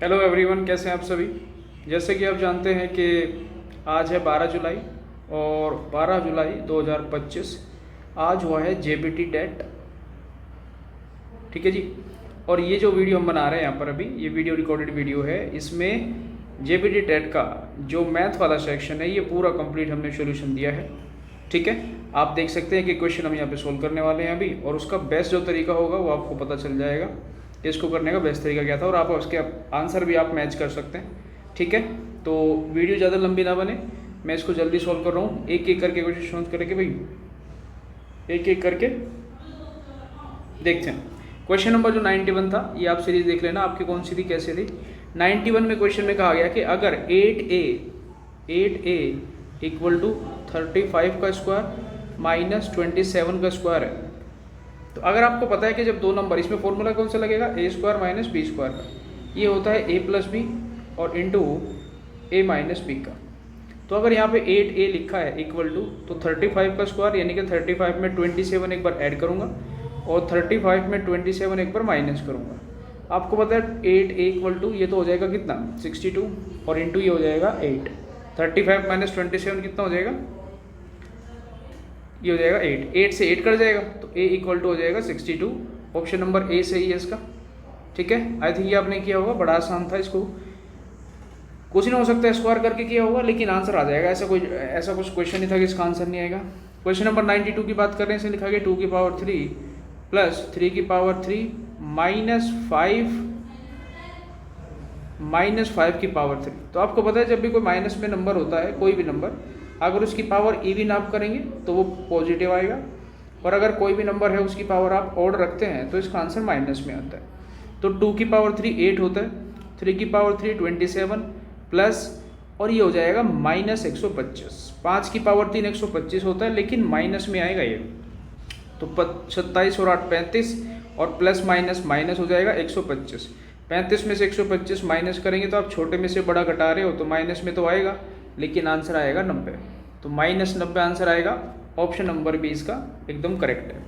Hello everyone, कैसे हैं आप सभी। जैसे कि आप जानते हैं कि आज है 12 जुलाई और 12 जुलाई 2025 आज हुआ है जेबीटी डेट। ठीक है जी। और ये जो वीडियो हम बना रहे हैं यहाँ पर अभी, ये वीडियो रिकॉर्डेड वीडियो है। इसमें जेबीटी डेट का जो मैथ वाला सेक्शन है ये पूरा कंप्लीट हमने सॉल्यूशन दिया है। ठीक है, आप देख सकते हैं कि क्वेश्चन हम यहाँ पे सोल्व करने वाले हैं अभी, और उसका बेस्ट जो तरीका होगा वो आपको पता चल जाएगा कि इसको करने का बेस्ट तरीका क्या था, और आप उसके आंसर भी आप मैच कर सकते हैं। ठीक है, तो वीडियो ज़्यादा लंबी ना बने, मैं इसको जल्दी सॉल्व कर रहा हूँ। एक एक करके क्वेश्चन सॉल्व करेंगे भाई, एक एक करके देखते हैं। क्वेश्चन नंबर जो 91 था, ये आप सीरीज देख लेना आपकी कौन सी थी, कैसे थी। 91 में क्वेश्चन में कहा गया कि अगर 8a इक्वल टू 35 का स्क्वायर माइनस 27 का स्क्वायर है, तो अगर आपको पता है कि जब दो नंबर, इसमें फॉर्मूला कौन सा लगेगा, ए स्क्वायर माइनस बी स्क्वायर का, ये होता है ए प्लस बी और इंटू ए माइनस बी का। तो अगर यहाँ पे 8a लिखा है इक्वल टू, तो 35 का स्क्वायर यानी कि 35 में 27 एक बार ऐड करूँगा और 35 में 27 एक बार माइनस करूँगा। आपको पता है 8a इक्वल टू ये तो हो जाएगा कितना 62 और इंटू ये हो जाएगा 8। 35 माइनस 27 कितना हो जाएगा, ये हो जाएगा 8 से 8 कट जाएगा, तो a इक्वल टू हो जाएगा 62। ऑप्शन नंबर ए सही है इसका। ठीक है, आई थिंक ये आपने किया होगा, बड़ा आसान था, इसको कुछ नहीं हो सकता है, स्क्वायर करके किया होगा लेकिन आंसर आ जाएगा। ऐसा कुछ क्वेश्चन नहीं था कि इसका आंसर नहीं आएगा। क्वेश्चन नंबर 92 की बात कर रहे हैं, इसमें लिखा गया 2 की पावर 3 प्लस 3 की पावर 3 माइनस 5 की पावर 3। तो आपको पता है जब भी कोई माइनस में नंबर होता है, कोई भी नंबर, अगर उसकी पावर इवन आप करेंगे तो वो पॉजिटिव आएगा, और अगर कोई भी नंबर है उसकी पावर आप ऑड रखते हैं तो इसका आंसर माइनस में आता है। तो 2 की पावर 3 8 होता है, 3 की पावर 3 27 प्लस, और ये हो जाएगा माइनस 125। 5 की पावर 3 125 होता है लेकिन माइनस में आएगा ये, तो 27 और 8 35, और प्लस माइनस माइनस हो जाएगा 125। 35 में से 125 माइनस करेंगे तो आप छोटे में से बड़ा घटा रहे हो तो माइनस में तो आएगा, लेकिन आंसर आएगा 90। तो माइनस 90 आंसर आएगा। ऑप्शन नंबर बी इसका एकदम करेक्ट है।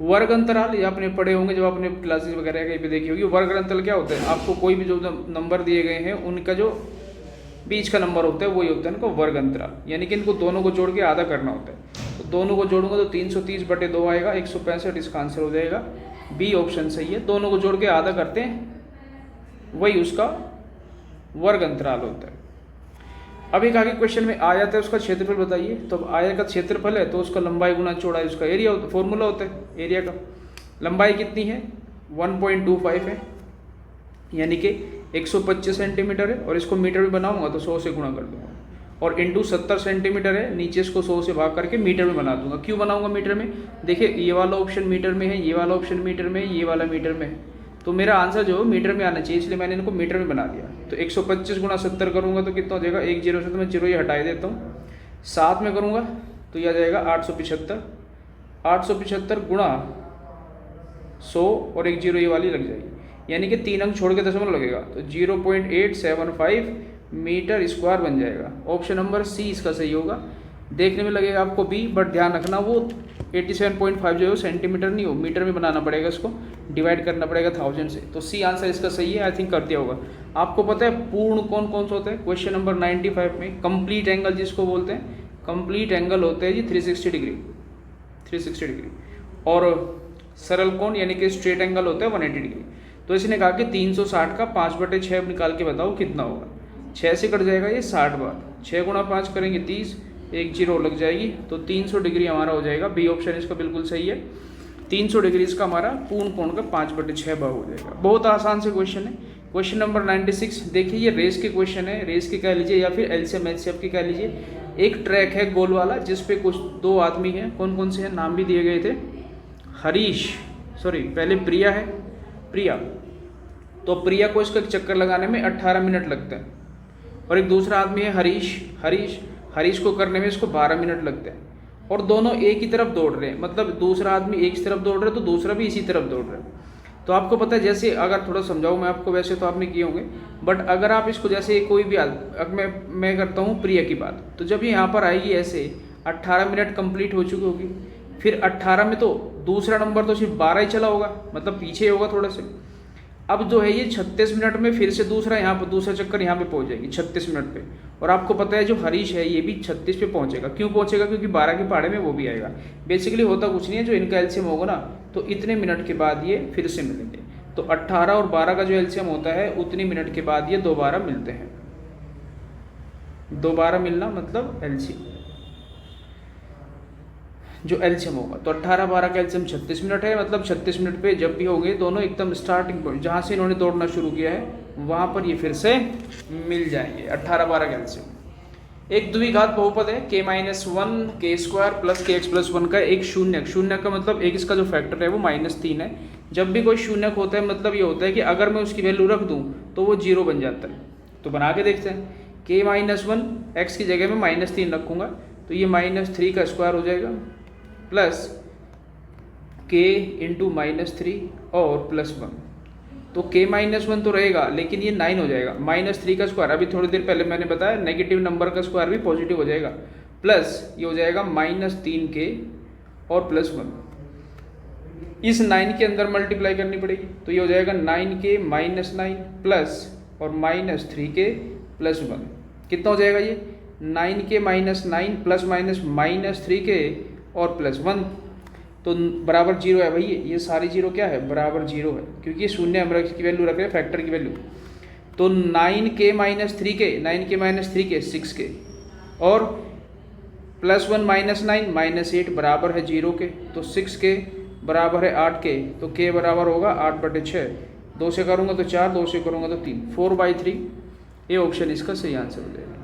वर्ग अंतराल ये आपने पढ़े होंगे जब आपने क्लासेस वगैरह कहीं पे देखी होगी। वर्ग अंतराल क्या होता है, आपको कोई भी जो नंबर दिए गए हैं उनका जो बीच का नंबर होता है वही होता है इनको वर्ग अंतराल, यानी कि इनको दोनों को जोड़ के आधा करना होता है। तो दोनों को जोड़ूंगा तो 330/2 आएगा, 165 इसका आंसर हो जाएगा। बी ऑप्शन सही है, दोनों को जोड़ के आधा करते हैं वही उसका वर्ग अंतराल होता है। अब एक आगे क्वेश्चन में आ जाता है उसका क्षेत्रफल बताइए। तो अब आयत का क्षेत्रफल है तो उसका लंबाई गुना चौड़ाई उसका एरिया फॉर्मूला होता है एरिया का। लंबाई कितनी है 1.25 है, यानी कि 125 सेंटीमीटर है, और इसको मीटर में बनाऊंगा तो 100 से गुणा कर दूंगा, और इंटू 70 सेंटीमीटर है, नीचे इसको 100 से भाग करके मीटर में बना दूंगा। क्यों बनाऊंगा मीटर में, देखिए ये वाला ऑप्शन मीटर में है, ये वाला ऑप्शन मीटर में है, ये वाला मीटर में है, तो मेरा आंसर जो है मीटर में आना चाहिए, इसलिए मैंने इनको मीटर में बना दिया। तो 125 गुणा 70 करूँगा तो कितना हो जाएगा, 1 0 से तो मैं 0 ये हटा देता हूँ, 7 में करूँगा तो यह आ जाएगा 875। 875 गुणा 100 और 1 0 ये वाली लग जाएगी, यानी कि 3 अंक छोड़ के दशमलव लगेगा, तो 0.875 मीटर स्क्वायर बन जाएगा। ऑप्शन नंबर सी इसका सही होगा। देखने में लगेगा आपको बी, बट ध्यान रखना वो 87.5 जो है सेंटीमीटर नहीं हो, मीटर में बनाना पड़ेगा, इसको डिवाइड करना पड़ेगा 1000 से। तो सी आंसर इसका सही है, आई थिंक कर दिया होगा। आपको पता है पूर्ण कौन कौन सा होता है, क्वेश्चन नंबर 95 में कंप्लीट एंगल जिसको बोलते हैं, कंप्लीट एंगल होते हैं जी 360 डिग्री, 360 डिग्री, और सरल कोण यानी कि स्ट्रेट एंगल होता है 180 डिग्री। तो इसने कहा कि 360 का 5/6 निकाल के बताओ कितना होगा। 6 से कट जाएगा ये 60 बार, 6 गुणा 5 करेंगे 30, 1 0 लग जाएगी, तो 300 डिग्री हमारा हो जाएगा। बी ऑप्शन इसका बिल्कुल सही है, 300 डिग्री इसका हमारा पूर्ण कोण का 5/6 भाग हो जाएगा। बहुत आसान से क्वेश्चन है। क्वेश्चन नंबर 96 देखिए, ये रेस के क्वेश्चन है, रेस के कह लीजिए या फिर एलसीएम एचसीएफ के कह लीजिए। एक ट्रैक है गोल वाला जिसपे कुछ 2 आदमी हैं, कौन कौन से हैं नाम भी दिए गए थे, पहले प्रिया है, प्रिया, तो प्रिया को इसका चक्कर लगाने में 18 मिनट लगते हैं, और एक दूसरा आदमी है हरीश को करने में इसको 12 मिनट लगते हैं, और दोनों एक ही तरफ दौड़ रहे हैं, मतलब दूसरा आदमी एक ही तरफ दौड़ रहा है तो दूसरा भी इसी तरफ दौड़ रहा है। तो आपको पता है, जैसे अगर थोड़ा समझाऊँ मैं आपको, वैसे तो आपने किए होंगे, बट अगर आप इसको जैसे कोई भी मैं करता हूँ प्रिया की बात, तो जब ये यहाँ पर आएगी ऐसे 18 मिनट कंप्लीट हो चुकी होगी, फिर 18 में तो दूसरा नंबर तो सिर्फ 12 ही चला होगा, मतलब पीछे होगा थोड़ा से। अब जो है ये 36 मिनट में फिर से दूसरा यहाँ पर दूसरा चक्कर यहाँ पे पहुँच जाएगी 36 मिनट पे। और आपको पता है जो हरीश है ये भी 36 पे पहुँचेगा। क्यों पहुँचेगा? क्योंकि 12 के पहाड़े में वो भी आएगा। बेसिकली होता कुछ नहीं है, जो इनका एलसीएम होगा ना तो इतने मिनट के बाद ये फिर से मिलेंगे। तो 18 और 12 का जो एलसीएम होता है उतनी मिनट के बाद ये दोबारा मिलते हैं। दोबारा मिलना मतलब एलसीएम, जो एलसीएम होगा। तो 18-12 का एलसीएम 36 मिनट है, मतलब 36 मिनट पे जब भी होंगे दोनों एकदम स्टार्टिंग पॉइंट जहाँ से इन्होंने दौड़ना शुरू किया है वहाँ पर ये फिर से मिल जाएंगे। 18-12 का एलसीएम। एक द्विघात बहुपद है k-1 k² प्लस kx+1 का एक शून्यक। शून्यक का मतलब एक इसका जो फैक्टर है वो -3 है। जब भी कोई शून्यक होता है मतलब ये होता है कि अगर मैं उसकी वैल्यू रख दूँ तो वो 0 बन जाता है। तो बना के देखते हैं। k-1 x की जगह में -3 रखूँगा तो ये -3 का स्क्वायर हो जाएगा प्लस k इंटू -3 और +1। तो k-1 तो रहेगा लेकिन ये 9 हो जाएगा। -3 का स्क्वायर, अभी थोड़ी देर पहले मैंने बताया नेगेटिव नंबर का स्क्वायर भी पॉजिटिव हो जाएगा, प्लस ये हो जाएगा -3k और +1। इस 9 के अंदर मल्टीप्लाई करनी पड़ेगी तो ये हो जाएगा 9k -9 प्लस और -3k +1। कितना हो जाएगा ये? 9k -9 प्लस -3k और +1 तो बराबर 0 है भाई। ये सारी 0 क्या है? बराबर 0 है, क्योंकि शून्य हम की वैल्यू रख रहे हैं, फैक्टर की वैल्यू। तो 9k -3k 6k और +1 -9 -8 बराबर है 0 के। तो 6k बराबर है 8k, तो k बराबर होगा 8/6। 2 से करूँगा तो 4, 2 से करूँगा तो 3, 4/3। ये ऑप्शन इसका सही आंसर हो जाएगा,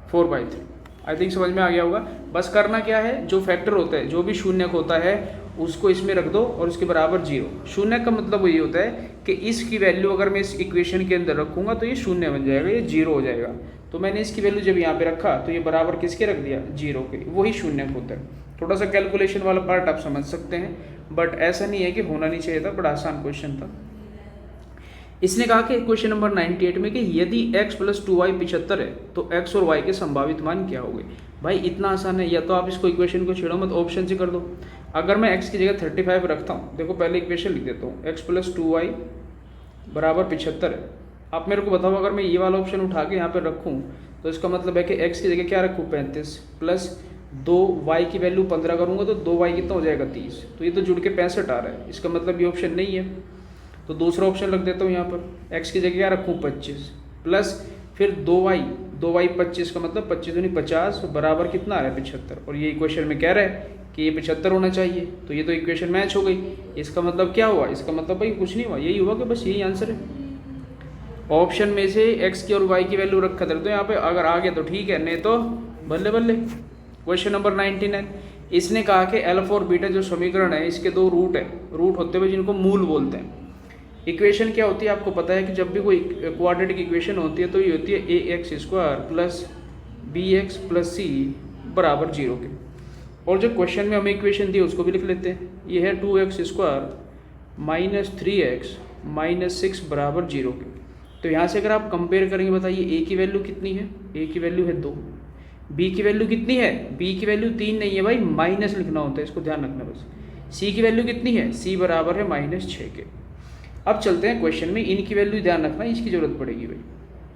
4/3। आई थिंक समझ में आ गया होगा। बस करना क्या है, जो फैक्टर होता है, जो भी शून्यक होता है उसको इसमें रख दो और उसके बराबर 0। शून्यक का मतलब ये होता है कि इसकी वैल्यू अगर मैं इस इक्वेशन के अंदर रखूँगा तो ये शून्य बन जाएगा, ये 0 हो जाएगा। तो मैंने इसकी वैल्यू जब यहाँ पे रखा तो ये बराबर किसके रख दिया? 0 के। वही शून्यक होता है। थोड़ा सा कैलकुलेशन वाला पार्ट आप समझ सकते हैं, बट ऐसा नहीं है कि होना नहीं चाहिए था, बड़ा आसान क्वेश्चन था। इसने कहा कि क्वेश्चन नंबर 98 में कि यदि x + 2y 75 है तो x और y के संभावित मान क्या होंगे। भाई इतना आसान है, या तो आप इसको इक्वेशन को छेड़ो मत, ऑप्शन से कर दो। अगर मैं x की जगह 35 रखता हूँ, देखो पहले इक्वेशन लिख देता हूँ, x + 2y बराबर 75 है। आप मेरे को बताओ अगर मैं ये वाला ऑप्शन उठा के यहाँ पर रखूँ तो इसका मतलब है कि x की जगह क्या रखूँ? 35 प्लस 2y की वैल्यू 15 करूँगा तो 2y कितना हो जाएगा? 30। तो ये तो जुड़ के 65 आ रहा है, इसका मतलब ये ऑप्शन नहीं है। तो दूसरा ऑप्शन रख देता हूँ यहाँ पर, x की जगह क्या रखूँ? 25 प्लस फिर 2y 25 का मतलब 25 दूनी 50 बराबर कितना आ रहा है? 75। और ये इक्वेशन में कह रहा है कि ये 75 होना चाहिए, तो ये तो इक्वेशन मैच हो गई। इसका मतलब क्या हुआ? इसका मतलब भाई कुछ नहीं हुआ, यही हुआ कि बस यही आंसर है। ऑप्शन में से x की और y की वैल्यू रखा था तो यहाँ पे अगर आ गया तो ठीक है, नहीं तो बल्ले बल्ले। क्वेश्चन नंबर 99, इसने कहा कि अल्फा और बीटा जो समीकरण है इसके 2 रूट है, रूट होते हुए जिनको मूल बोलते हैं। इक्वेशन क्या होती है आपको पता है कि जब भी कोई क्वाड्रेटिक इक्वेशन होती है तो ये होती है ax² plus bx plus c बराबर 0 के। और जो क्वेश्चन में हमें इक्वेशन दी उसको भी लिख लेते हैं। ये है 2x² माइनस 3x - 6 बराबर 0 के। तो यहाँ से अगर आप कंपेयर करेंगे, बताइए a की वैल्यू कितनी है? a की वैल्यू है 2। b की वैल्यू कितनी है? b की वैल्यू 3 नहीं है भाई, माइनस लिखना होता है, इसको ध्यान रखना बस। c की वैल्यू कितनी है? c बराबर है -6 के। अब चलते हैं क्वेश्चन में, इनकी वैल्यू ध्यान रखना, इसकी ज़रूरत पड़ेगी भाई,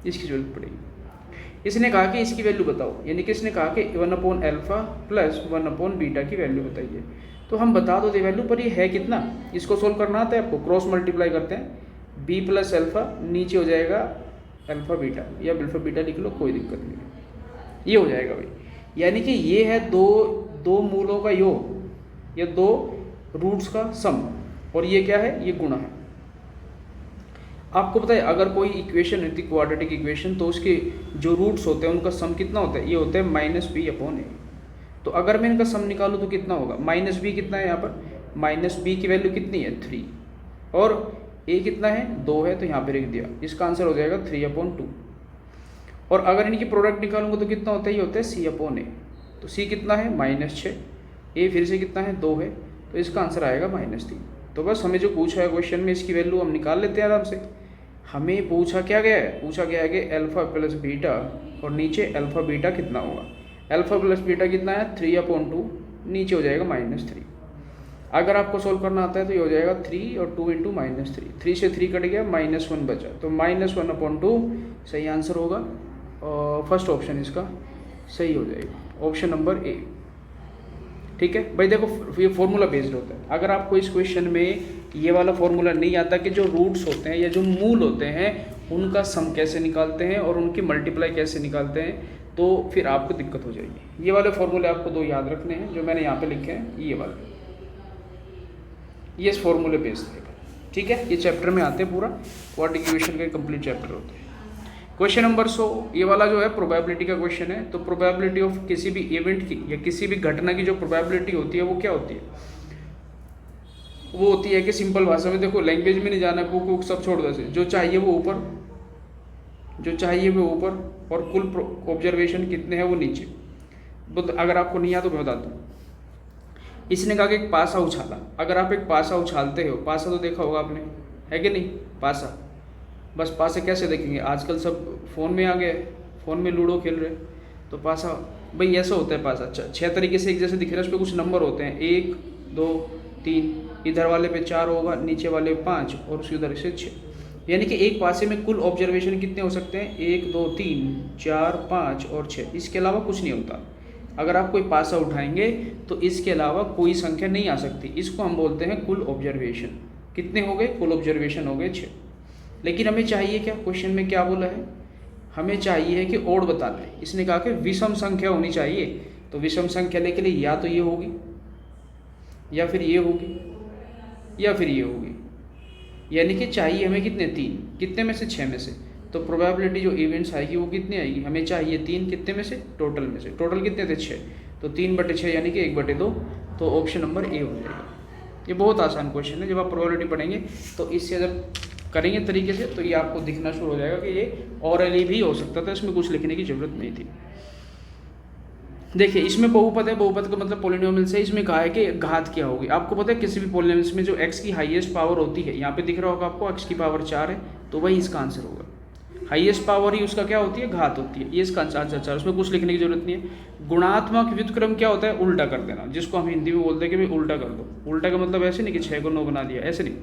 इसकी ज़रूरत पड़ेगी। इसने कहा कि इसकी वैल्यू बताओ, यानी कि इसने कहा कि 1/α प्लस 1/β की वैल्यू बताइए। तो हम बता दो दे वैल्यू, पर ये है कितना, इसको सोल्व करना आता है आपको। क्रॉस मल्टीप्लाई करते हैं, b + α नीचे हो जाएगा अल्फा बीटा, या अल्फा बीटा लिख लो, कोई दिक्कत नहीं है, ये हो जाएगा भाई। यानी कि ये है दो मूलों का योग या 2 रूट्स का सम, और ये क्या है? ये गुणा है। आपको पता है अगर कोई इक्वेशन होती है क्वाड्रेटिक इक्वेशन तो उसके जो रूट्स होते हैं उनका सम कितना होता है? ये होता है -b/a। तो अगर मैं इनका सम निकालूँ तो कितना होगा? -b कितना है यहाँ पर? -b की वैल्यू कितनी है? 3, और a कितना है? 2 है, तो यहाँ पे लिख दिया। इसका आंसर हो जाएगा 3/2। और अगर इनकी प्रोडक्ट निकालूंगा तो कितना होता है? ये होता है c/a। तो c कितना है? -6, a फिर से कितना है? 2 है, तो इसका आंसर आएगा -3। तो बस हमें जो पूछा है क्वेश्चन में इसकी वैल्यु हम निकाल लेते हैं आराम से। हमें पूछा क्या गया है? पूछा गया है कि अल्फा प्लस बीटा और नीचे अल्फा बीटा कितना होगा। अल्फा प्लस बीटा कितना है? 3/2, नीचे हो जाएगा -3। अगर आपको सोल्व करना आता है तो ये हो जाएगा 3 और 2 इंटू -3, 3 से 3 कट गया, -1 बचा, तो -1/2 सही आंसर होगा। और फर्स्ट ऑप्शन इसका सही हो जाएगा, ऑप्शन नंबर ए। ठीक है भाई, देखो ये फॉर्मूला बेस्ड होता है। अगर आपको इस क्वेश्चन में ये वाला फॉर्मूला नहीं आता कि जो रूट्स होते हैं या जो मूल होते हैं उनका सम कैसे निकालते हैं और उनकी मल्टीप्लाई कैसे निकालते हैं, तो फिर आपको दिक्कत हो जाएगी। ये वाले फॉर्मूले आपको 2 याद रखने हैं जो मैंने यहाँ पे लिखे हैं, ये वाले, ये इस फॉर्मूले बेस्ड है। ठीक है, ये चैप्टर में आते हैं, पूरा क्वाड्रेटिक इक्वेशन के कंप्लीट चैप्टर होते हैं। क्वेश्चन नंबर 100, ये वाला जो है प्रोबेबिलिटी का क्वेश्चन है। तो प्रोबेबिलिटी ऑफ किसी भी इवेंट की या किसी भी घटना की जो प्रोबेबिलिटी होती है वो क्या होती है? वो होती है कि सिंपल भाषा में, देखो लैंग्वेज में नहीं जाना, बुक वुक सब छोड़ दो, जो चाहिए वो ऊपर, जो चाहिए वो ऊपर, और कुल ऑब्जर्वेशन कितने हैं वो नीचे। अगर आपको नहीं आता तो मैं बताता हूँ। इसने कहा कि एक पासा उछाला। अगर आप एक पासा उछालते हो, पासा तो देखा होगा आपने, है कि नहीं? पासा, बस पासे कैसे देखेंगे, आजकल सब फ़ोन में आ गए, फ़ोन में लूडो खेल रहे, तो पासा भाई ऐसा होता है। पासा 6 तरीके से एक जैसे दिख रहा है, उस पर कुछ नंबर होते हैं, 1 2 3, इधर वाले पे 4 होगा, नीचे वाले 5 और उसके उधर से 6। यानी कि एक पासे में कुल ऑब्जर्वेशन कितने हो सकते हैं? 1 2 3 4 5 और 6, इसके अलावा कुछ नहीं होता। अगर आप कोई पासा उठाएंगे तो इसके अलावा कोई संख्या नहीं आ सकती। इसको हम बोलते हैं कुल ऑब्जर्वेशन। कितने हो गए? कुल ऑब्जर्वेशन हो गए 6। लेकिन हमें चाहिए क्या? क्वेश्चन में क्या बोला है? हमें चाहिए है कि ओड बताना है। इसने कहा कि विषम संख्या होनी चाहिए। तो विषम संख्या लेके लिए या तो ये होगी, या फिर ये होगी, या फिर ये होगी। यानी कि चाहिए हमें कितने? 3। कितने में से? 6 में से। तो प्रोबेबिलिटी जो इवेंट्स आएगी वो कितनी आएगी? हमें चाहिए 3, कितने में से? टोटल में से। टोटल कितने थे? 6। तो 3/6 यानी कि 1/2। तो ऑप्शन नंबर ए हो जाएगा। ये बहुत आसान क्वेश्चन है। जब आप प्रोबेबिलिटी पढ़ेंगे तो इससे अगर करेंगे तरीके से तो ये आपको दिखना शुरू हो जाएगा कि ये ऑरली भी हो सकता था, इसमें कुछ लिखने की जरूरत नहीं थी। देखिए इसमें बहुपद है, बहुपद का मतलब पॉलिनोमियल से। इसमें कहा है कि घात क्या होगी। आपको पता है किसी भी पॉलिनोमियल में जो x की हाईएस्ट पावर होती है, यहाँ पे दिख रहा होगा आपको x की पावर 4 है, तो वही इसका आंसर होगा। हाईएस्ट पावर ही उसका क्या होती है? घात होती है। ये इसका आंसर 4, उसमें कुछ लिखने की जरूरत नहीं है। गुणात्मक व्युत्क्रम क्या होता है? उल्टा कर देना, जिसको हम हिंदी में बोलते हैं कि भाई उल्टा कर दो। उल्टा का मतलब ऐसे नहीं कि 6 को 9 बना दिया, ऐसे नहीं।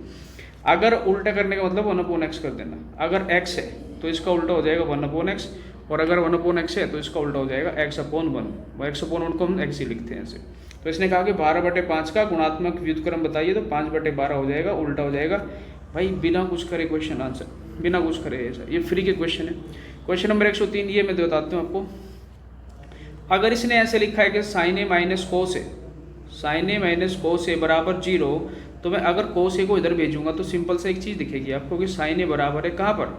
अगर उल्टा करने का मतलब 1/x कर देना। अगर x है तो इसका उल्टा हो जाएगा 1/x, और अगर 1/x है तो इसका उल्टा हो जाएगा x/1। x/1 को हम x ही लिखते हैं ऐसे। तो इसने कहा कि 12/5 का गुणात्मक व्युत्क्रम बताइए, तो 5/12 हो जाएगा, उल्टा हो जाएगा। भाई बिना कुछ करे क्वेश्चन आंसर, बिना कुछ करे ऐसा। ये फ्री के क्वेश्चन है। क्वेश्चन नंबर 103, ये मैं बताता हूँ आपको। अगर इसने ऐसे लिखा है कि sin a minus cos A, sin a minus cos A बराबर 0, तो मैं अगर कोस ए को इधर भेजूंगा तो सिंपल से एक चीज़ दिखेगी आपको कि sin a बराबर है कहाँ पर?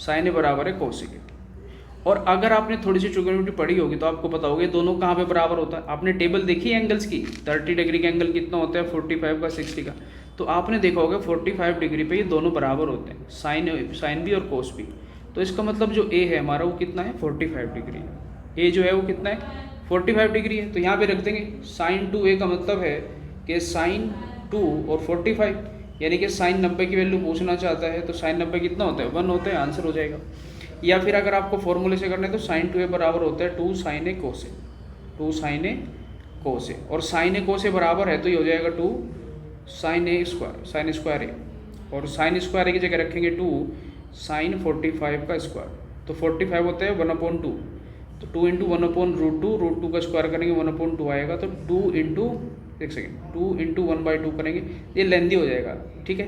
sin a बराबर है कोस ए के। और अगर आपने थोड़ी सी ट्रिग्नोमेट्री पढ़ी होगी तो आपको पता होगा दोनों कहाँ पे बराबर होता है। आपने टेबल देखी है एंगल्स की? 30 डिग्री का एंगल कितना होता है? 45 का, 60 का। तो आपने देखा होगा 45 डिग्री पे ये दोनों बराबर होते हैं, साइन भी और कोस भी। तो इसका मतलब जो ए है हमारा वो कितना है? 45 डिग्री। ए जो है वो कितना है? 45 डिग्री है। तो यहाँ पे रख देंगे sin 2a का मतलब है कि sin 2 और 45, यानी कि sin 90 की वैल्यू पूछना चाहता है तो sin 90 कितना होता है? 1 होता है, आंसर हो जाएगा। या फिर अगर आपको फॉर्मूले से करना है तो sin 2a बराबर होता है 2 sin a cos a, 2 sin a cos a, और sin a cos a बराबर है तो ये हो जाएगा 2 sin a square, sin square a, और sin स्क्वायर a की जगह रखेंगे 2 sin 45 का स्क्वायर। तो 45 होता है 1/2, तो 2 इंटू 1/√2, √2 का स्क्वायर करेंगे 1/2 आएगा। तो 2 इंटू 1/2 करेंगे, ये लेंदी हो जाएगा। ठीक है,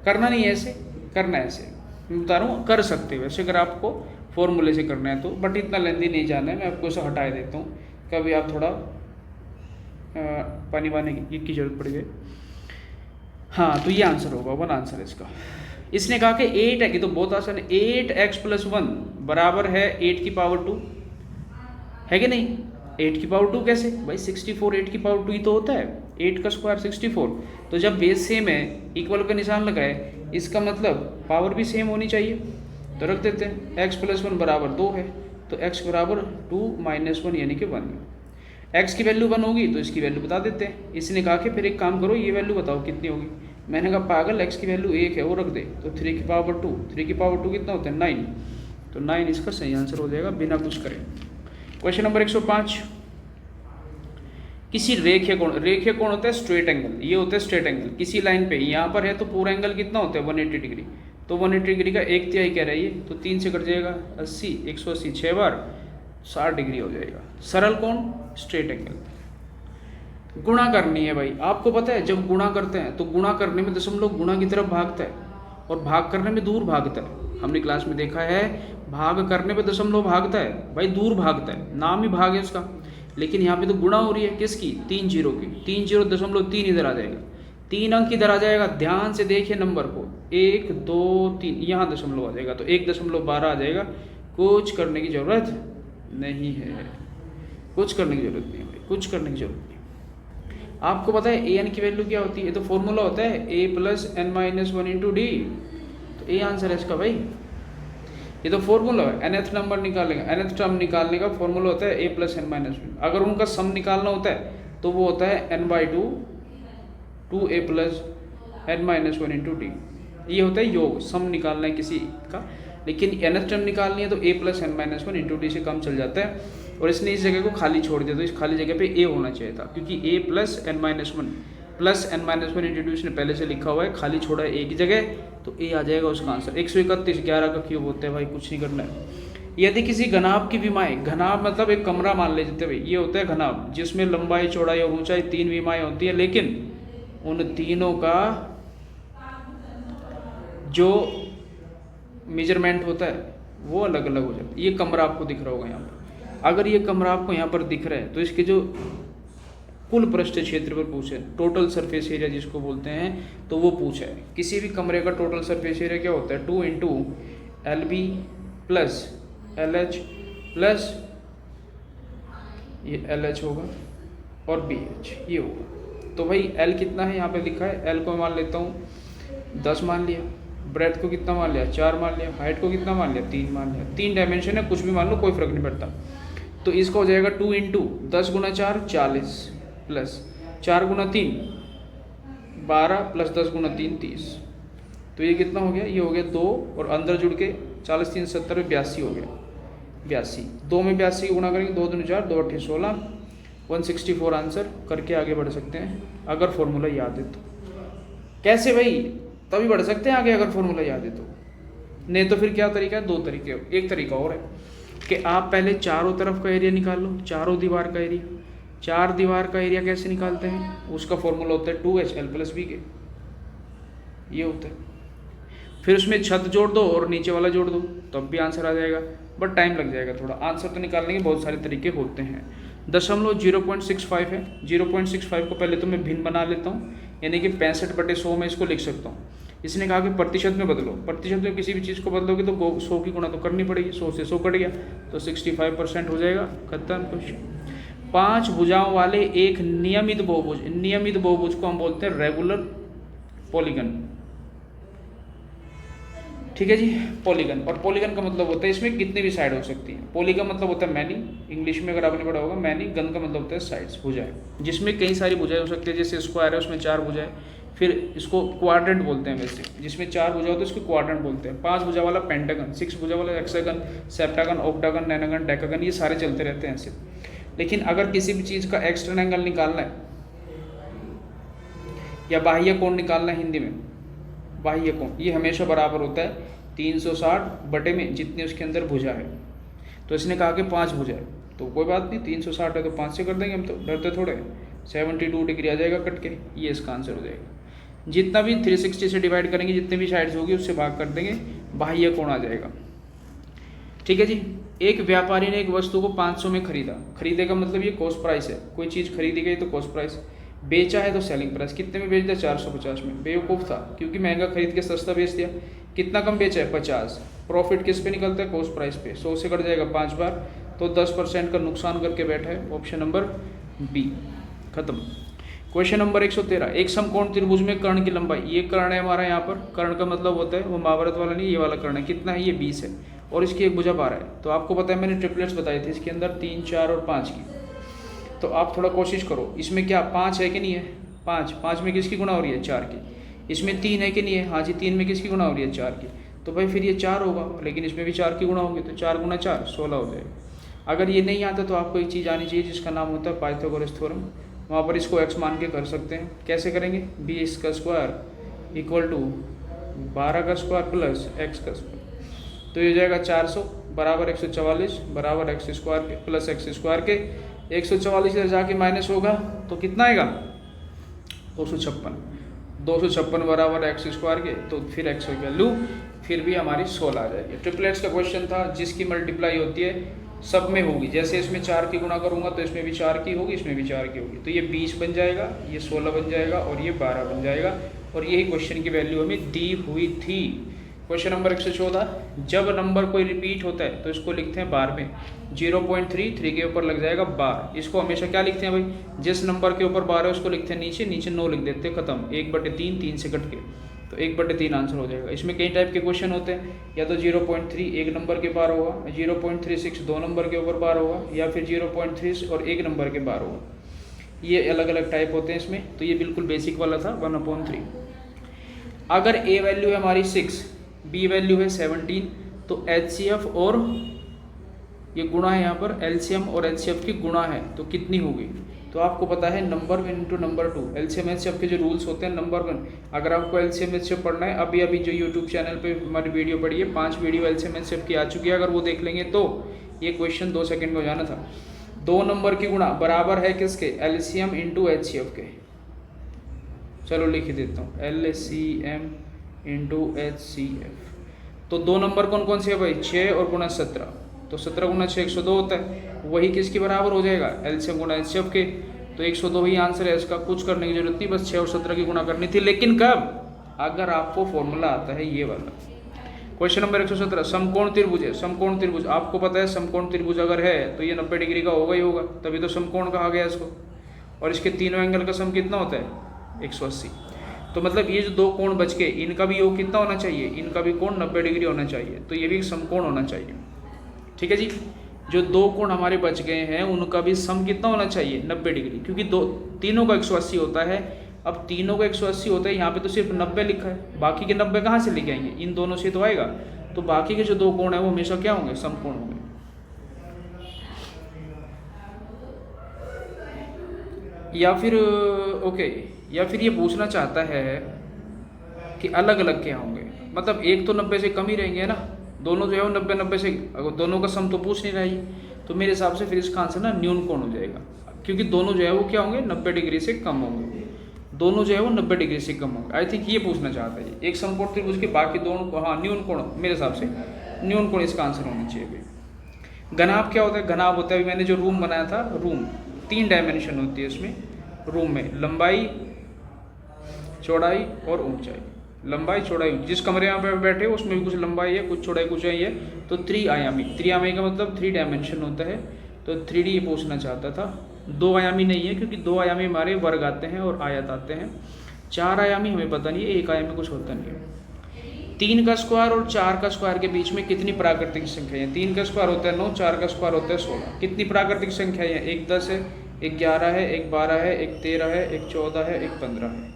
करना नहीं है ऐसे, करना है ऐसे। मैं बता रहा हूँ कर सकते हो वैसे अगर आपको फॉर्मूले से करना है तो, बट इतना लेंदी नहीं जाना है। मैं आपको इसे हटा देता हूँ, कभी आप थोड़ा पानी वाने की जरूरत पड़ जाए। हाँ, तो ये आंसर होगा, 1 आंसर है इसका। इसने कहा कि 8 है कि, तो बहुत आसान है। 8x + 1 बराबर है 8 की पावर 2, है कि नहीं? 8 की पावर 2 कैसे भाई? 64 8 की पावर 2 ही तो होता है, 8 का स्क्वायर 64। तो जब बेस सेम है, इक्वल का निशान लगाए, इसका मतलब पावर भी सेम होनी चाहिए। तो रख देते हैं x + 1 बराबर 2 है, तो x बराबर 2 - 1 यानी कि 1। x की वैल्यू 1 होगी तो इसकी वैल्यू बता देते हैं। इसने कहा कि फिर एक काम करो, ये वैल्यू बताओ कितनी होगी। मैंने कहा पागल, x की वैल्यू 1 है वो रख दे, तो 3 की पावर 2, 3 की पावर 2 कितना होता है? 9। तो 9 इसका सही आंसर हो जाएगा बिना कुछ करें। क्वेश्चन नंबर 105, किसी रेखीय कोण होता है स्ट्रेट एंगल, ये होता है स्ट्रेट एंगल। किसी लाइन पे यहाँ पर है तो पूरा एंगल कितना होता है 180 डिग्री, तो 180 डिग्री का 1/3 कह रही है, तो 3 से कट जाएगा 80, 180 6 बार 60 डिग्री हो जाएगा। सरल कोण स्ट्रेट एंगल। गुणा करनी है भाई, आपको पता है जब गुणा करते हैं तो गुणा करने में दशमलव गुणा की तरफ भागता है और भाग करने में दूर भागता है। हमने क्लास में देखा है भाग करने पे दशमलव भागता है भाई, दूर भागता है, नाम ही भाग है उसका। लेकिन यहाँ पे तो गुणा हो रही है किसकी 3 जीरो की, 3 0.3 इधर आ जाएगा, 3 अंक इधर आ जाएगा। ध्यान से देखिए नंबर को 1 2 3 यहाँ दशमलव आ जाएगा तो 1.12 आ जाएगा। कुछ करने की जरूरत नहीं है, कुछ करने की जरूरत नहीं है भाई, कुछ करने की जरूरत नहीं। आपको पता है ए एन की वैल्यू क्या होती है, तो फॉर्मूला होता है a + n-1 × d, तो ए आंसर है इसका भाई। ये तो फॉर्मूला है, nth नंबर निकालेंगे, nth टर्म निकालने का फॉर्मूला होता है a + n-1। अगर उनका सम निकालना होता है तो वो होता है n/2 2a + n-1 × d। ये होता है योग, सम निकालना है किसी का। लेकिन nth टर्म निकालनी है तो a + n-1 × d से कम चल जाता है, और इसने इस जगह को खाली छोड़ दिया, तो इस खाली जगह पे a होना चाहिए था, क्योंकि a + n-1 + n-1 × d इसने पहले से लिखा हुआ है, खाली छोड़ा है a की जगह, तो a आ जाएगा उसका आंसर। 131 11 का क्यूब होता है भाई, कुछ नहीं करना है। यदि किसी घनाभ की विमाएं, घनाभ मतलब एक कमरा मान लेते भाई, ये होता है घनाभ जिसमें लंबाई चौड़ाई और ऊंचाई 3 विमाएं होती है, लेकिन उन तीनों का जो मेजरमेंट होता है वो अलग अलग हो जाता है। ये कमरा आपको दिख रहा होगा यहाँ पर, अगर ये कमरा आपको यहाँ पर दिख रहा है तो इसके जो कुल पृष्ठ क्षेत्र पर पूछे, टोटल सरफेस एरिया जिसको बोलते हैं, तो वो पूछा है। किसी भी कमरे का टोटल सरफेस एरिया क्या होता है 2 × LB + LH प्लस ये LH होगा और BH ये होगा। तो भाई L कितना है यहाँ पे लिखा है, L को मान लेता हूँ 10 मान लिया, ब्रेथ को कितना मान लिया 4 मान लिया, हाइट को कितना मान लिया 3 मान लिया। 3 डायमेंशन है, कुछ भी मान लो कोई फर्क नहीं पड़ता। तो इसका हो जाएगा 2 × 10 × 4 40 प्लस 4 × 3 12 प्लस 10 × 3 30। तो ये कितना हो गया, ये हो गया 2 और अंदर जुड़ के 40 3 70 82 हो गया, 82। 2 में 82 गुणा करेंगे 2 दूनी 4 2 8 16 164 आंसर करके आगे बढ़ सकते हैं अगर फॉर्मूला याद है तो। कैसे भाई, तभी बढ़ सकते हैं आगे अगर फॉर्मूला याद है तो, नहीं तो फिर क्या तरीका है, 2 तरीके। एक तरीका और है कि आप पहले चारों तरफ का एरिया निकाल लो, चारों दीवार का एरिया। 4 दीवार का एरिया कैसे निकालते हैं, उसका फॉर्मूला होता है 2HL + BK, ये होता है। फिर उसमें छत जोड़ दो और नीचे वाला जोड़ दो, तब भी आंसर आ जाएगा, बट टाइम लग जाएगा थोड़ा। आंसर तो निकालने के बहुत सारे तरीके होते हैं। दशमलव 0.65 है, 0.65 को पहले तो मैं भिन्न बना लेता हूँ, यानी कि 65/100 में इसको लिख सकता हूँ। इसने कहा कि प्रतिशत में बदलो, प्रतिशत में किसी भी चीज़ को बदलोगे तो 100 की गुणा तो करनी पड़ेगी, 100 से 100 कट गया तो 65% हो जाएगा, खत्म कुछ। 5 भुजाओं वाले एक नियमित बहुभुज, नियमित बहुभुज को हम बोलते हैं रेगुलर पॉलीगन, ठीक है जी, पॉलीगन। और पॉलीगन का मतलब होता है इसमें कितनी भी साइड हो सकती है। पॉलीगन मतलब होता है मैनी, इंग्लिश में अगर आपने पढ़ा होगा मैनी। गन का मतलब होता है साइड्स, भुजाएं, जिसमें कई सारी भुजाएं हो सकती है। जैसे स्क्वायर है उसमें 4 भुजाएं, फिर इसको क्वाड्रेंट बोलते हैं वैसे, जिसमें 4 भुजा होते हैं इसको क्वाड्रेंट बोलते हैं। 5 भुजा वाला पेंटागन, 6 भुजा वाला हेक्सागन, सेप्टागन, ऑक्टागन, नैनागन, डेकागन, ये सारे चलते रहते हैं ऐसे। लेकिन अगर किसी भी चीज़ का एक्सटर्नल एंगल निकालना है या बाह्य कोण निकालना है, हिंदी में बाह्य कोण, ये हमेशा बराबर होता है 360 बटे में जितनी उसके अंदर भुजा है। तो इसने कहा कि 5 भुजा है, तो कोई बात नहीं, 360 है तो 5 से कर देंगे हम, तो डरते थोड़े। 72 डिग्री आ जाएगा कट के, ये इसका आंसर हो जाएगा। जितना भी 360 से डिवाइड करेंगे, जितने भी साइड्स होगी उससे भाग कर देंगे, बाह्य कोण आ जाएगा, ठीक है जी। एक व्यापारी ने एक वस्तु को 500 में खरीदा, खरीदे का मतलब ये कॉस्ट प्राइस है, कोई चीज़ खरीदी गई तो कॉस्ट प्राइस, बेचा है तो सेलिंग प्राइस। कितने में बेच दिया, 450 में। बेवकूफ़ था, क्योंकि महंगा खरीद के सस्ता बेच दिया। कितना कम बेचा है, 50। प्रॉफिट किस पे निकलता है, कॉस्ट प्राइस पे। 100 से कट जाएगा 5 बार, तो 10% का नुकसान करके बैठा है। ऑप्शन नंबर बी, खत्म। क्वेश्चन नंबर 113, एक समकोण त्रिभुज में कर्ण की लंबाई, ये कर्ण है हमारा यहाँ पर। कर्ण का मतलब होता है वो महाभारत वाला नहीं, ये वाला कर्ण है। कितना है, ये 20 है, और इसकी एक भुजा 12 है। तो आपको पता है मैंने ट्रिपलेट्स बताई थी इसके अंदर, 3 4 और 5 की। तो आप थोड़ा कोशिश करो, इसमें क्या 5 है कि नहीं है, 5 में किसकी गुणा हो रही है, 4 की। इसमें 3 है कि नहीं है, हाँ जी 3 में किसकी गुणा हो रही है, 4 की। तो भाई फिर ये 4 होगा, लेकिन इसमें भी 4 की गुणा होगी, तो 4 × 4 16 हो जाएगा। अगर ये नहीं आता तो आपको एक चीज़ आनी चाहिए जिसका नाम होता है पाइथागोरस थ्योरम। वहाँ पर इसको x मान के कर सकते हैं। कैसे करेंगे? 20 का स्क्वायर इक्वल टू 12 का स्क्वायर प्लस x का स्क्वायर, तो ये हो जाएगा 400 बराबर 144 बराबर एक्स स्क्वायर के प्लस एक्स स्क्वायर के। 144 इधर जाके माइनस होगा तो कितना आएगा? 256। 256 बराबर एक्स स्क्वायर के, तो फिर एक्स की वैल्यू फिर भी हमारी 16 आ जाएगी। ट्रिपलेट्स का क्वेश्चन था जिसकी मल्टीप्लाई होती है सब में होगी। जैसे इसमें 4 की गुणा करूंगा तो इसमें भी 4 की होगी, इसमें भी 4 की होगी, तो ये 20 बन जाएगा, ये 16 बन जाएगा और ये 12 बन जाएगा। और यही क्वेश्चन की वैल्यू हमें दी हुई थी। क्वेश्चन नंबर 114, जब नंबर कोई रिपीट होता है तो इसको लिखते हैं बार में। 0.33 के ऊपर लग जाएगा बार। इसको हमेशा क्या लिखते हैं भाई? जिस नंबर के ऊपर बार है उसको लिखते हैं नीचे, नीचे 9 लिख देते हैं, खत्म। 1/3 3 से कट के, तो 1/3 आंसर हो जाएगा। इसमें कई टाइप के क्वेश्चन होते हैं, या तो 0.3 एक नंबर के बार होगा, 0.36 दो नंबर के ऊपर बार होगा, या फिर 0.3 और एक नंबर के बार होगा। ये अलग अलग टाइप होते हैं इसमें। तो ये बिल्कुल बेसिक वाला था 1/3। अगर a वैल्यू है हमारी 6, b वैल्यू है 17, तो HCF और ये गुणा है, यहाँ पर LCM और HCF की गुणा है तो कितनी होगी? तो आपको पता है number 1 into number 2, LCM HCF के जो रूल्स होते हैं। नंबर 1, अगर आपको LCM HCF पढ़ना है, अभी अभी जो यूट्यूब चैनल पे हमारी वीडियो पड़ी है, 5 वीडियो LCM HCF की आ चुकी है, अगर वो देख लेंगे तो ये क्वेश्चन 2 सेकंड में हो जाना था। 2 नंबर की गुणा बराबर है किसके? LCM इंटू HCF के। चलो लिख देता हूँ, LCM इंटू HCF। तो 2 नंबर कौन कौन से है भाई? 6 और गुणा 17, तो 17 गुना 6 102 होता है। वही किसके बराबर हो जाएगा? LCM गुणा HCF के। तो 102 ही आंसर है इसका, कुछ करने की जरूरत नहीं, बस 6 और 17 की गुणा करनी थी। लेकिन कब? अगर आपको फॉर्मूला आता है ये वाला। क्वेश्चन नंबर 117, समकोण त्रिभुज है। समकोण त्रिभुज आपको पता है, समकोण त्रिभुज अगर है तो ये 90 डिग्री का होगा ही होगा, तभी तो समकोण कहा गया इसको। और इसके तीनों एंगल का सम कितना होता है? 180। तो मतलब ये जो 2 कोण बच के, इनका भी योग कितना होना चाहिए? इनका भी कोण 90 डिग्री होना चाहिए, तो ये भी समकोण होना चाहिए। ठीक है जी। जो 2 कोण हमारे बच गए हैं उनका भी सम कितना होना चाहिए? 90 डिग्री, क्योंकि तीनों का 180 होता है। अब तीनों का 180 होता है, यहाँ पे तो सिर्फ 90 लिखा है, बाकी के 90 कहाँ से लिख आएंगे? इन दोनों से तो आएगा। तो बाकी के जो 2 कोण है वो हमेशा क्या होंगे? समकोण होंगे। या फिर ओके, या फिर ये पूछना चाहता है कि अलग अलग क्या होंगे, मतलब एक तो 90 से कम ही रहेंगे ना, दोनों जो है वो 90 से, दोनों का सम तो पूछ नहीं रही, तो मेरे हिसाब से फिर इसका आंसर ना न्यून कोण हो जाएगा, क्योंकि दोनों जो है वो क्या होंगे? 90 डिग्री से कम होंगे। दोनों जो है वो 90 डिग्री से कम होंगे। आई थिंक ये पूछना चाहता है, एक समकोण त्रिभुज के बाकी दोनों को, हाँ न्यून कोण, मेरे हिसाब से न्यून कोण इसका आंसर होना चाहिए। घनाभ क्या होता है? घनाभ होता है, मैंने जो रूम बनाया था, रूम 3 डायमेंशन होती है इसमें। रूम में लंबाई, चौड़ाई और ऊंचाई, लंबाई चौड़ाई, जिस कमरे में आप बैठे हो उसमें भी कुछ लंबाई है, कुछ चौड़ाई, कुछ ऊंचाई है, तो त्रिआयामी। त्रिआयामी का मतलब 3 डायमेंशन होता है, तो 3D ये पूछना चाहता था। 2 आयामी नहीं है, क्योंकि 2 आयामी हमारे वर्ग आते हैं और आयत आते हैं। 4 आयामी हमें पता नहीं है, 1 आयामी कुछ होता नहीं है। 3 का स्क्वायर और 4 का स्क्वायर के बीच में कितनी प्राकृतिक संख्या है? 3 का स्क्वायर होता है 9, 4 का स्क्वायर होता है 16। कितनी प्राकृतिक संख्या है? एक 10 है, एक 11 है, एक 12 है, एक 13 है, एक 14 है, एक 15 है।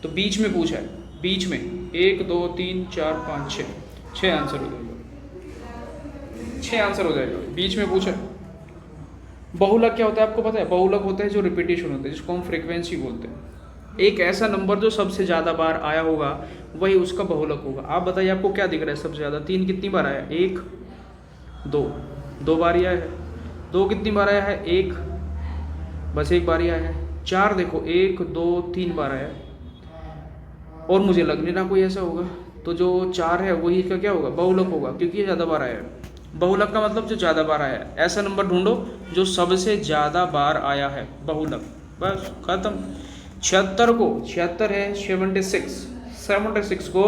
तो बीच में पूछा है, बीच में 1 2 3 4 5 6, 6 आंसर हो जाएगा, 6 आंसर हो जाएगा, बीच में पूछा है। बहुलक क्या होता है आपको पता है? बहुलक होता है जो रिपीटेशन होता है, जिसको हम फ्रीक्वेंसी बोलते हैं। एक ऐसा नंबर जो सबसे ज़्यादा बार आया होगा वही उसका बहुलक होगा। आप बताइए आपको क्या दिख रहा है सबसे ज़्यादा? 3 कितनी बार आया? 1 2 बार आया है। 2 कितनी बार आया है? 1, बस 1 बार आया है। 4 देखो 1 2 3 बार आया है, और मुझे लग नहीं रहा कोई ऐसा होगा, तो जो 4 है वही इसका क्या होगा? बहुलक होगा, क्योंकि ये ज़्यादा बार आया है। बहुलक का मतलब जो ज़्यादा बार आया है, ऐसा नंबर ढूंढो जो सबसे ज़्यादा बार आया है, बहुलक, बस खत्म। 76 को, 76 है 76 को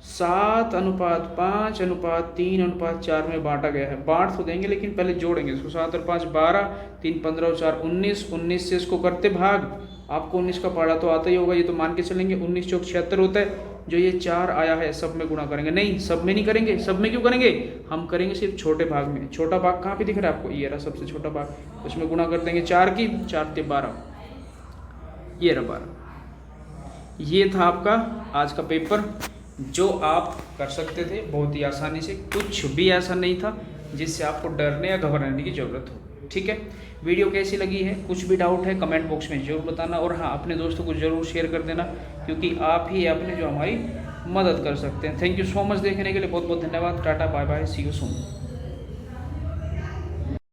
7:5:3:4 में बांटा गया है। बांट तो देंगे लेकिन पहले जोड़ेंगे इसको। 7 और 5 12, 3 15 और 4 19, 19 से इसको करते भाग। आपको 19 का पढ़ा तो आता ही होगा, ये तो मान के चलेंगे। 19 चौक 76 होता है। जो ये 4 आया है सब में गुणा करेंगे, नहीं सब में नहीं करेंगे। सब में क्यों करेंगे? हम करेंगे सिर्फ छोटे भाग में। छोटा भाग कहाँ पे दिख रहा है आपको? ये रहा सबसे छोटा भाग, उसमें गुणा कर देंगे 4 की, 4 ते 12, ये रहा 12। ये था आपका आज का पेपर, जो आप कर सकते थे बहुत ही आसानी से। कुछ भी ऐसा नहीं था जिससे आपको डरने या घबराने की ज़रूरत हो। ठीक है, वीडियो कैसी लगी है, कुछ भी डाउट है कमेंट बॉक्स में ज़रूर बताना, और हाँ अपने दोस्तों को ज़रूर शेयर कर देना, क्योंकि आप ही अपने जो हमारी मदद कर सकते हैं। थैंक यू सो मच देखने के लिए, बहुत बहुत धन्यवाद। Tata bye bye, see you soon.